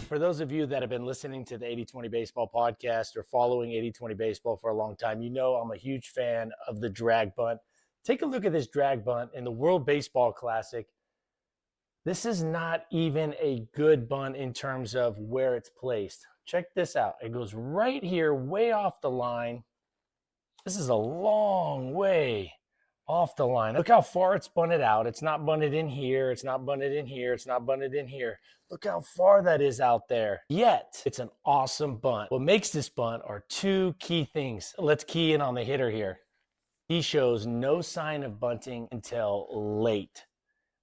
For those of you that have been listening to the 80-20 Baseball podcast or following 80-20 Baseball for a long time, you know I'm a huge fan of the drag bunt. Take a look at this drag bunt in the World Baseball Classic. This is not even a good bunt in terms of where it's placed. Check this out. It goes right here, way off the line. This is a long way off the line. Look how far it's bunted out. It's not bunted in here. It's not bunted in here. It's not bunted in here. Look how far that is out there. Yet, it's an awesome bunt. What makes this bunt are two key things. Let's key in on the hitter here. He shows no sign of bunting until late,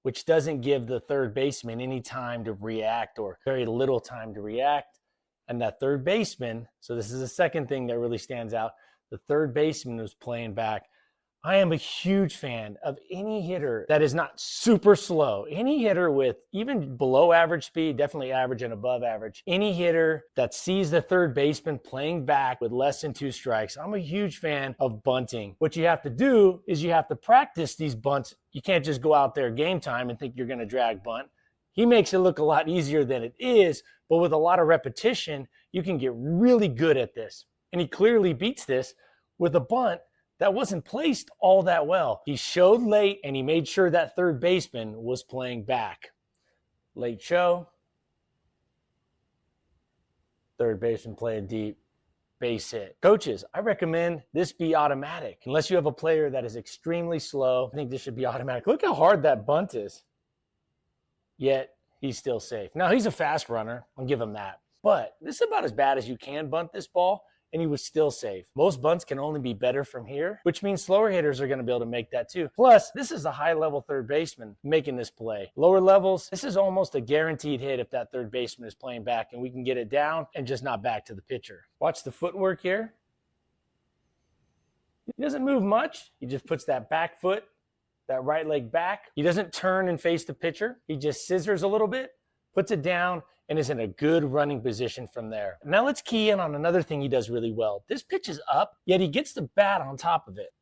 which doesn't give the third baseman any time to react or very little time to react. And that third baseman, so this is the second thing that really stands out, the third baseman was playing back. I am a huge fan of any hitter that is not super slow. Any hitter with even below average speed, definitely average and above average. Any hitter that sees the third baseman playing back with less than 2 strikes. I'm a huge fan of bunting. What you have to do is you have to practice these bunts. You can't just go out there game time and think you're going to drag bunt. He makes it look a lot easier than it is, but with a lot of repetition, you can get really good at this. And he clearly beats this with a bunt that wasn't placed all that well. He showed late, and he made sure that third baseman was playing back. Late show. Third baseman playing deep. Base hit. Coaches, I recommend this be automatic. Unless you have a player that is extremely slow, I think this should be automatic. Look how hard that bunt is. Yet, he's still safe. Now, he's a fast runner. I'll give him that. But this is about as bad as you can bunt this ball, and he was still safe. Most bunts can only be better from here, which means slower hitters are going to be able to make that too. Plus, this is a high-level third baseman making this play. Lower levels, this is almost a guaranteed hit if that third baseman is playing back, and we can get it down and just not back to the pitcher. Watch the footwork here. He doesn't move much. He just puts that back foot, that right leg back. He doesn't turn and face the pitcher. He just scissors a little bit, puts it down, and is in a good running position from there. Now let's key in on another thing he does really well. This pitch is up, yet he gets the bat on top of it.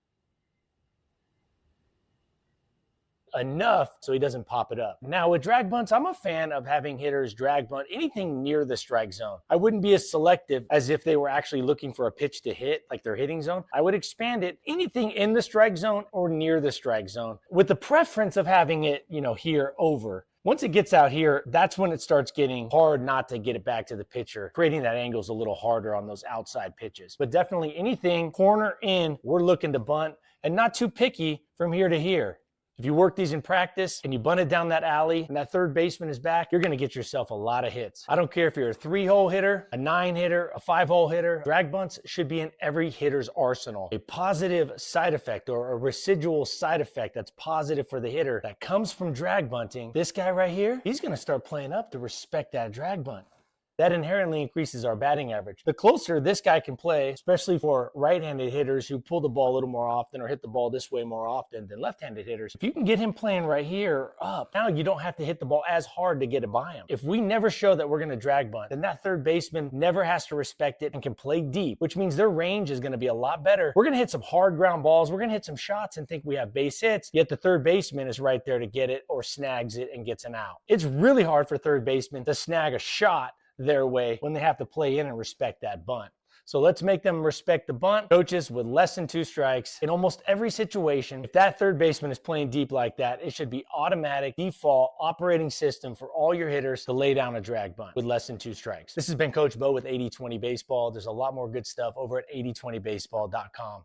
Enough so he doesn't pop it up. Now with drag bunts, I'm a fan of having hitters drag bunt anything near the strike zone. I wouldn't be as selective as if they were actually looking for a pitch to hit, like their hitting zone. I would expand it anything in the strike zone or near the strike zone, with the preference of having it, here over. Once it gets out here, that's when it starts getting hard not to get it back to the pitcher. Creating that angle is a little harder on those outside pitches. But definitely anything corner in, we're looking to bunt, and not too picky from here to here. If you work these in practice and you bunt it down that alley and that third baseman is back, you're going to get yourself a lot of hits. I don't care if you're a 3-hole hitter, a 9-hitter, a 5-hole hitter. Drag bunts should be in every hitter's arsenal. A positive side effect or a residual side effect that's positive for the hitter that comes from drag bunting. This guy right here, he's going to start playing up to respect that drag bunt. That inherently increases our batting average. The closer this guy can play, especially for right-handed hitters who pull the ball a little more often or hit the ball this way more often than left-handed hitters, if you can get him playing right here up, now you don't have to hit the ball as hard to get it by him. If we never show that we're going to drag bunt, then that third baseman never has to respect it and can play deep, which means their range is going to be a lot better. We're going to hit some hard ground balls. We're going to hit some shots and think we have base hits, yet the third baseman is right there to get it or snags it and gets an out. It's really hard for third basemen to snag a shot their way when they have to play in and respect that bunt. So let's make them respect the bunt. Coaches, with less than 2 strikes, in almost every situation, if that third baseman is playing deep like that, it should be automatic default operating system for all your hitters to lay down a drag bunt with less than 2 strikes. This has been Coach Bo with 80-20 Baseball. There's a lot more good stuff over at 8020baseball.com.